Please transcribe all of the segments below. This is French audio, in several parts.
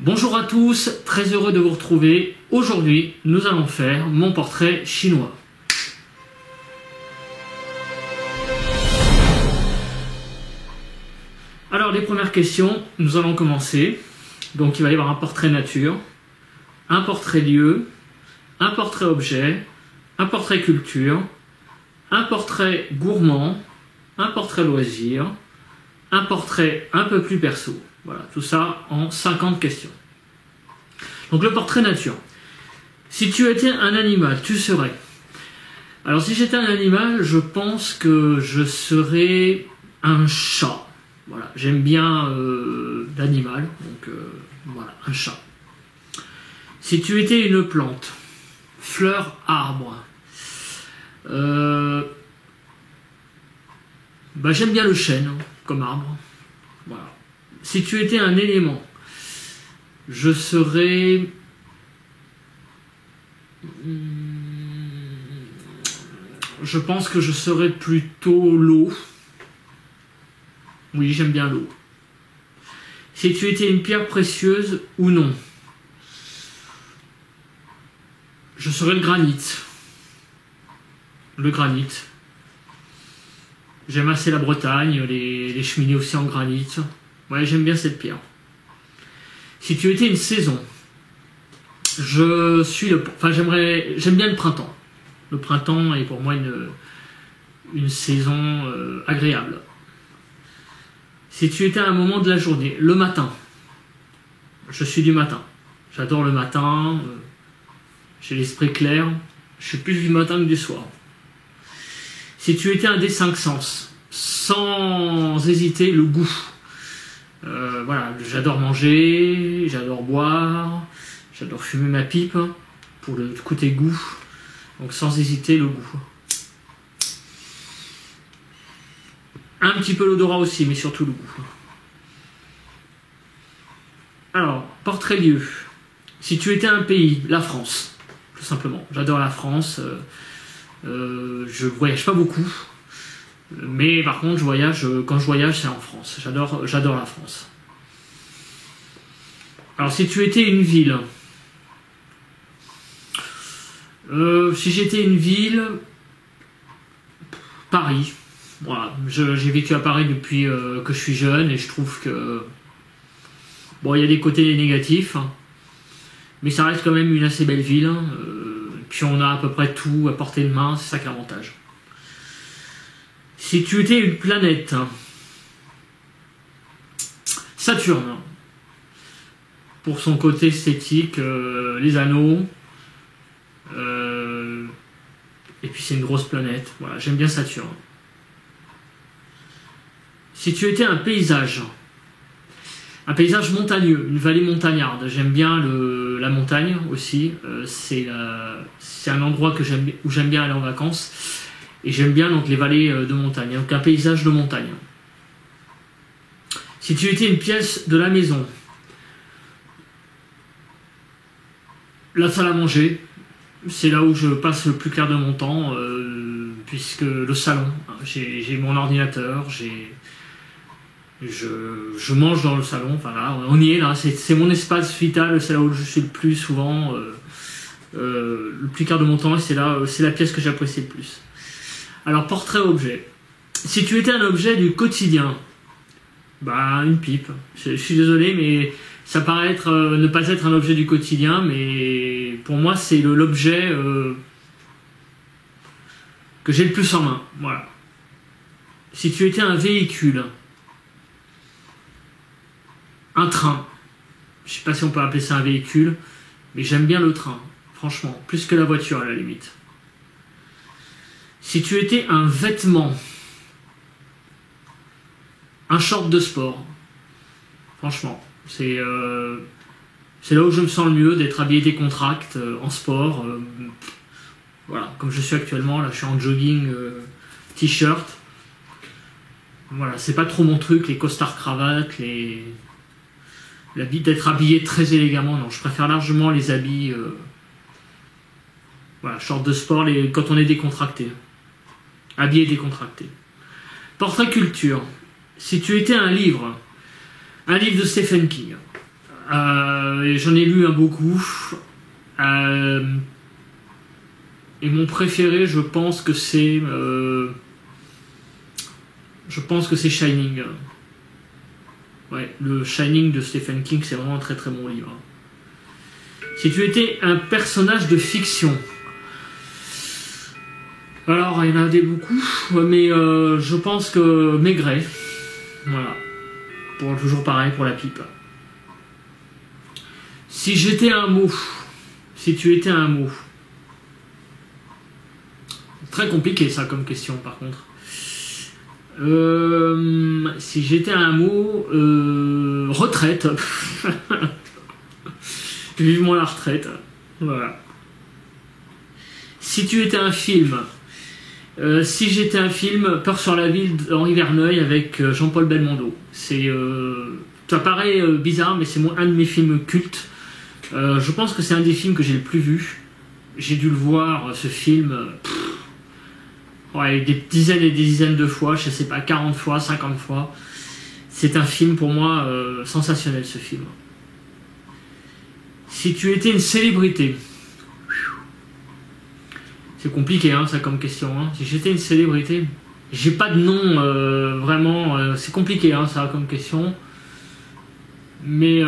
Bonjour à tous, très heureux de vous retrouver. Aujourd'hui, nous allons faire mon portrait chinois. Alors, les premières questions, nous allons commencer. Donc, il va y avoir un portrait nature, un portrait lieu, un portrait objet, un portrait culture, un portrait gourmand, un portrait loisir, un portrait un peu plus perso. Voilà, tout ça en 50 questions. Donc le portrait nature. Si tu étais un animal, tu serais... Alors si j'étais un animal, je pense que je serais un chat. Voilà, j'aime bien l'animal, donc voilà, un chat. Si tu étais une plante, fleur, arbre, j'aime bien le chêne comme arbre. Voilà. Si tu étais un élément, je serais... Je pense que je serais plutôt l'eau. Oui, j'aime bien l'eau. Si tu étais une pierre précieuse ou non, je serais le granit. Le granit. J'aime assez la Bretagne, les cheminées aussi en granit. Ouais, j'aime bien cette pierre. Si tu étais une saison, j'aime bien le printemps. Le printemps est pour moi une saison agréable. Si tu étais à un moment de la journée, le matin, je suis du matin. J'adore le matin, j'ai l'esprit clair, je suis plus du matin que du soir. Si tu étais un des 5 sens, sans hésiter, le goût. Voilà, j'adore manger, j'adore boire, j'adore fumer ma pipe pour le côté goût. Donc sans hésiter, le goût. Un petit peu l'odorat aussi, mais surtout le goût. Alors, portrait lieu. Si tu étais un pays, la France, tout simplement. J'adore la France. Je voyage pas beaucoup. Mais par contre, quand je voyage, c'est en France. J'adore la France. Alors, si tu étais une ville, si j'étais une ville, Paris. Voilà, j'ai vécu à Paris depuis que je suis jeune et je trouve que bon, il y a des côtés négatifs, hein, mais ça reste quand même une assez belle ville. Puis on a à peu près tout à portée de main, c'est ça qui est l'avantage. Si tu étais une planète, Saturne, pour son côté esthétique, les anneaux, et puis c'est une grosse planète, voilà, j'aime bien Saturne. Si tu étais un paysage montagneux, une vallée montagnarde, j'aime bien la montagne aussi, c'est un endroit où j'aime bien aller en vacances. Et j'aime bien donc les vallées de montagne, donc un paysage de montagne. Si tu étais une pièce de la maison, la salle à manger, c'est là où je passe le plus clair de mon temps, puisque le salon, j'ai mon ordinateur, je mange dans le salon, enfin là, on y est là, c'est mon espace vital, c'est là où je suis le plus souvent, le plus clair de mon temps, et c'est la pièce que j'apprécie le plus. Alors, portrait-objet. Si tu étais un objet du quotidien, une pipe. Je suis désolé, mais ça paraît ne pas être un objet du quotidien, mais pour moi, c'est l'objet que j'ai le plus en main. Voilà. Si tu étais un véhicule, un train. Je ne sais pas si on peut appeler ça un véhicule, mais j'aime bien le train, franchement, plus que la voiture à la limite. Si tu étais un vêtement, un short de sport, franchement, c'est là où je me sens le mieux, d'être habillé décontracté en sport. Voilà, comme je suis actuellement, là je suis en jogging, t-shirt. Voilà, c'est pas trop mon truc, les costards cravates, d'être habillé très élégamment, non, je préfère largement les habits, voilà, short de sport, quand on est décontracté. Habillé décontracté. Portrait culture. Si tu étais un livre de Stephen King, Et j'en ai lu un beaucoup. Et mon préféré, je pense que c'est Shining. Ouais, le Shining de Stephen King, c'est vraiment un très très bon livre. Si tu étais un personnage de fiction, alors il y en a des beaucoup, mais je pense que Maigret, voilà, toujours pareil pour la pipe. Si j'étais un mot, si tu étais un mot, très compliqué ça comme question par contre. Si j'étais un mot, retraite. Vivement la retraite. Voilà. Si tu étais un film, si j'étais un film, Peur sur la ville d'Henri Verneuil avec Jean-Paul Belmondo. Ça paraît bizarre, mais c'est un de mes films cultes. Je pense que c'est un des films que j'ai le plus vu. J'ai dû le voir, ce film, des dizaines et des dizaines de fois, je sais pas, 40 fois, 50 fois. C'est un film pour moi sensationnel, ce film. Si tu étais une célébrité, c'est compliqué hein, ça comme question. Hein. Si j'étais une célébrité, j'ai pas de nom vraiment. C'est compliqué hein, ça comme question. Mais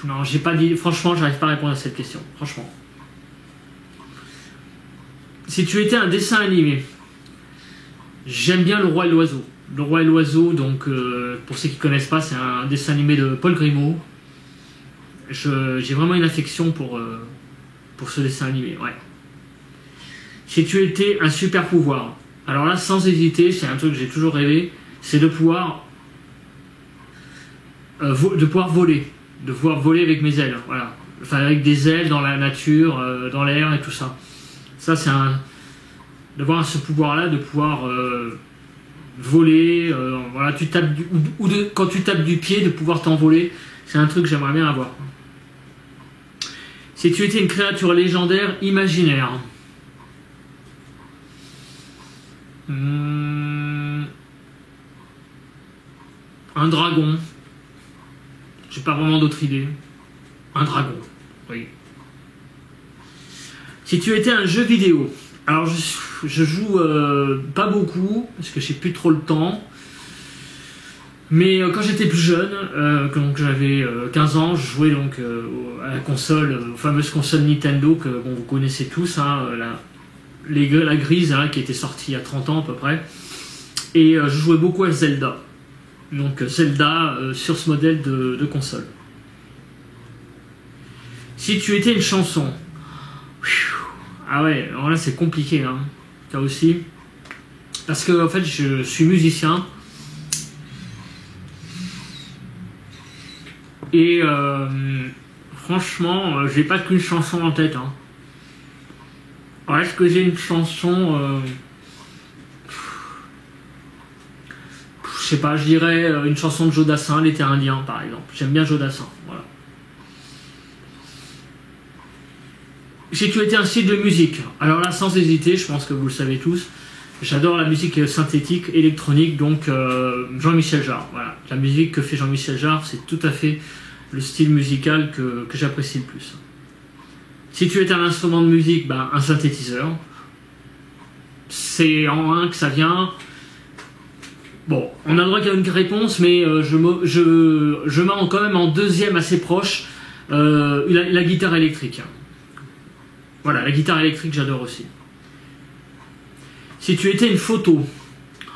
non, j'ai pas dit. Franchement, j'arrive pas à répondre à cette question. Franchement. Si tu étais un dessin animé, j'aime bien Le Roi et l'Oiseau. Le Roi et l'Oiseau, donc pour ceux qui connaissent pas, c'est un dessin animé de Paul Grimaud. J'ai vraiment une affection pour ce dessin animé, ouais. Si tu étais un super pouvoir, alors là, sans hésiter, c'est un truc que j'ai toujours rêvé, c'est de pouvoir voler, de pouvoir voler avec mes ailes, voilà. Enfin, avec des ailes dans la nature, dans l'air et tout ça. Ça, c'est d'avoir ce pouvoir-là, de pouvoir voler, voilà, quand tu tapes du pied, de pouvoir t'envoler, c'est un truc que j'aimerais bien avoir. Si tu étais une créature légendaire imaginaire, un dragon, j'ai pas vraiment d'autre idée. Un dragon, oui. Si tu étais un jeu vidéo, alors je joue pas beaucoup parce que j'ai plus trop le temps. Mais quand j'étais plus jeune, quand j'avais 15 ans, je jouais donc à la console, aux fameuses consoles Nintendo que bon, vous connaissez tous, hein, la grise hein, qui était sortie il y a 30 ans à peu près. Et je jouais beaucoup à Zelda. Donc Zelda sur ce modèle de console. Si tu étais une chanson, ah ouais, alors là c'est compliqué, hein, ça aussi. Parce que en fait je suis musicien. Et franchement, j'ai pas qu'une chanson en tête. Hein. Alors, est-ce que j'ai une chanson je sais pas, je dirais une chanson de Jodassin, L'été indien par exemple. J'aime bien Jodassin, voilà. Si tu étais un style de musique, alors là sans hésiter, je pense que vous le savez tous, j'adore la musique synthétique, électronique, donc Jean-Michel Jarre. Voilà. La musique que fait Jean-Michel Jarre, c'est tout à fait le style musical que j'apprécie le plus. Si tu étais un instrument de musique, ben, un synthétiseur. C'est en un que ça vient. Bon, on a le droit qu'à une réponse, mais je mets quand même en deuxième assez proche la guitare électrique. Voilà, la guitare électrique, j'adore aussi. Si tu étais une photo,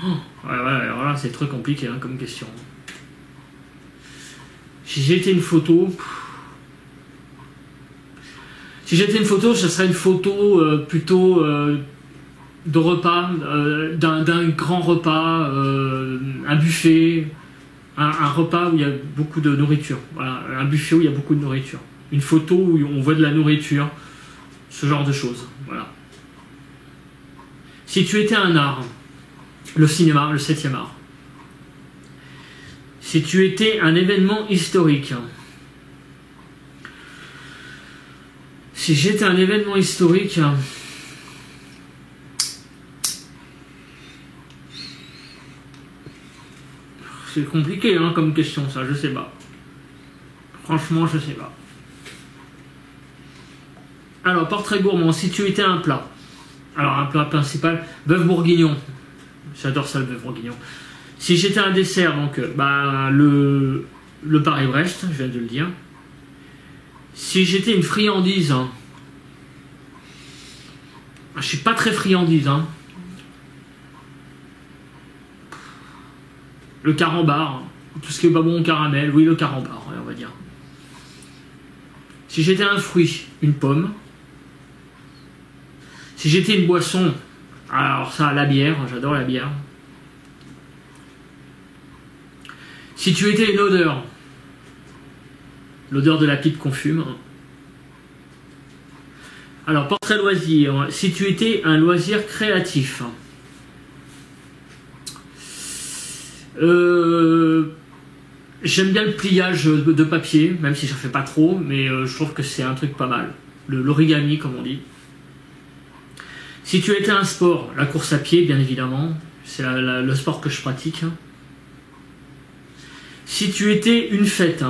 ouais, alors là c'est très compliqué hein, comme question. Si j'étais une photo, ce serait une photo plutôt de repas, d'un grand repas, un buffet, un repas où il y a beaucoup de nourriture. Voilà, un buffet où il y a beaucoup de nourriture. Une photo où on voit de la nourriture, ce genre de choses. Voilà. Si tu étais un art, le cinéma, le 7e art. Si tu étais un événement historique. Si j'étais un événement historique, c'est compliqué hein, comme question ça, je sais pas. Franchement, je sais pas. Alors, portrait gourmand, si tu étais un plat. Alors, un plat principal, bœuf bourguignon. J'adore ça, le bœuf bourguignon. Si j'étais un dessert, donc, bah, le Paris-Brest, je viens de le dire. Si j'étais une friandise, hein, je suis pas très friandise, hein. Le carambar, tout ce qui est pas bon au caramel, oui, le carambar, on va dire. Si j'étais un fruit, une pomme. Si j'étais une boisson, alors ça, la bière, j'adore la bière. Si tu étais une odeur, l'odeur de la pipe qu'on fume. Alors, portrait loisir, si tu étais un loisir créatif. J'aime bien le pliage de papier, même si je ne fais pas trop, mais je trouve que c'est un truc pas mal. L'origami, comme on dit. Si tu étais un sport, la course à pied, bien évidemment, c'est le sport que je pratique. Si tu étais une fête,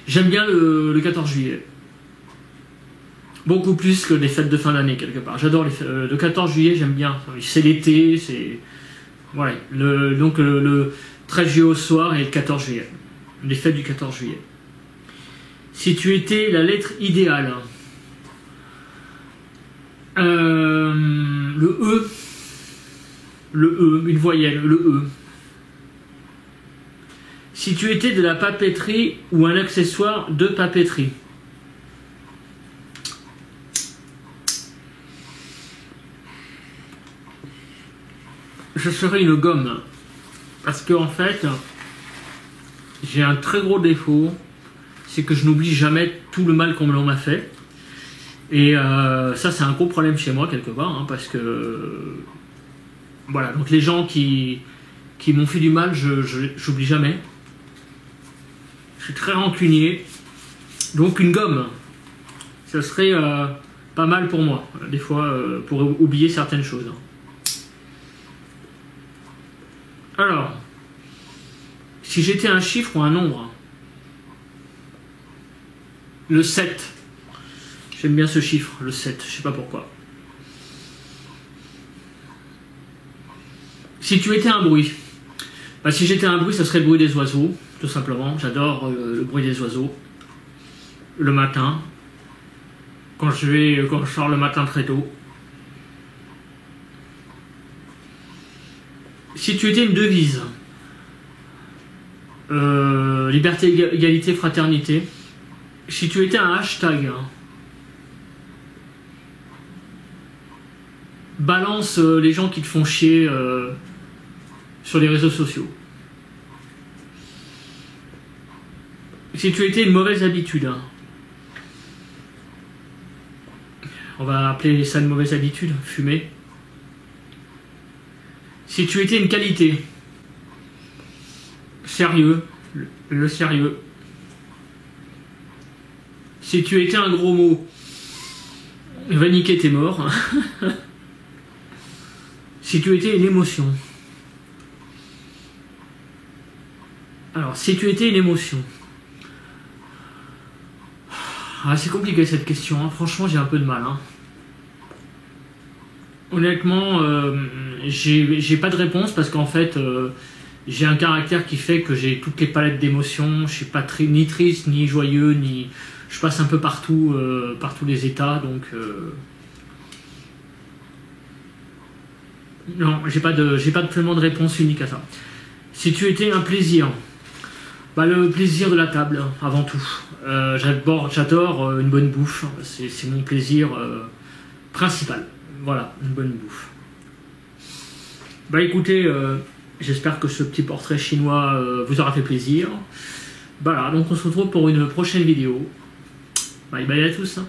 j'aime bien le 14 juillet. Beaucoup plus que les fêtes de fin d'année, quelque part. J'adore le 14 juillet, j'aime bien. C'est l'été, c'est... Voilà. Donc le 13 juillet au soir et le 14 juillet. Les fêtes du 14 juillet. Si tu étais la lettre idéale, le E, une voyelle, le E. Si tu étais de la papeterie ou un accessoire de papeterie. Je serais une gomme. Parce que en fait, j'ai un très gros défaut. C'est que je n'oublie jamais tout le mal qu'on m'a fait. Et ça, c'est un gros problème chez moi, quelque part. Hein, parce que... Voilà, donc les gens qui m'ont fait du mal, j'oublie jamais. Je suis très rancunier. Donc une gomme, ça serait pas mal pour moi, des fois, pour oublier certaines choses. Alors, si j'étais un chiffre ou un nombre, le 7. J'aime bien ce chiffre, le 7, je sais pas pourquoi. Si tu étais un bruit, bah, si j'étais un bruit, ça serait le bruit des oiseaux, tout simplement. J'adore le bruit des oiseaux. Le matin, quand je sors le matin très tôt. Si tu étais une devise, liberté, égalité, fraternité. Si tu étais un hashtag, balance les gens qui te font chier sur les réseaux sociaux. Si tu étais une mauvaise habitude, on va appeler ça une mauvaise habitude, fumer. Si tu étais une qualité, sérieux, le sérieux. Si tu étais un gros mot, va niquer, t'es mort. Si tu étais une émotion. Alors, si tu étais une émotion. Ah, c'est compliqué cette question, hein. Franchement j'ai un peu de mal. Hein. Honnêtement, j'ai pas de réponse parce qu'en fait, j'ai un caractère qui fait que j'ai toutes les palettes d'émotions. Je suis pas ni triste, ni joyeux, ni... Je passe un peu partout, par tous les états, donc... Non, j'ai pas tellement de réponse unique à ça. Si tu étais un plaisir, bah, le plaisir de la table, avant tout. J'adore une bonne bouffe, c'est mon plaisir principal. Voilà, une bonne bouffe. Bah écoutez, j'espère que ce petit portrait chinois vous aura fait plaisir. Voilà, donc on se retrouve pour une prochaine vidéo. Bye bye à tous. Hein.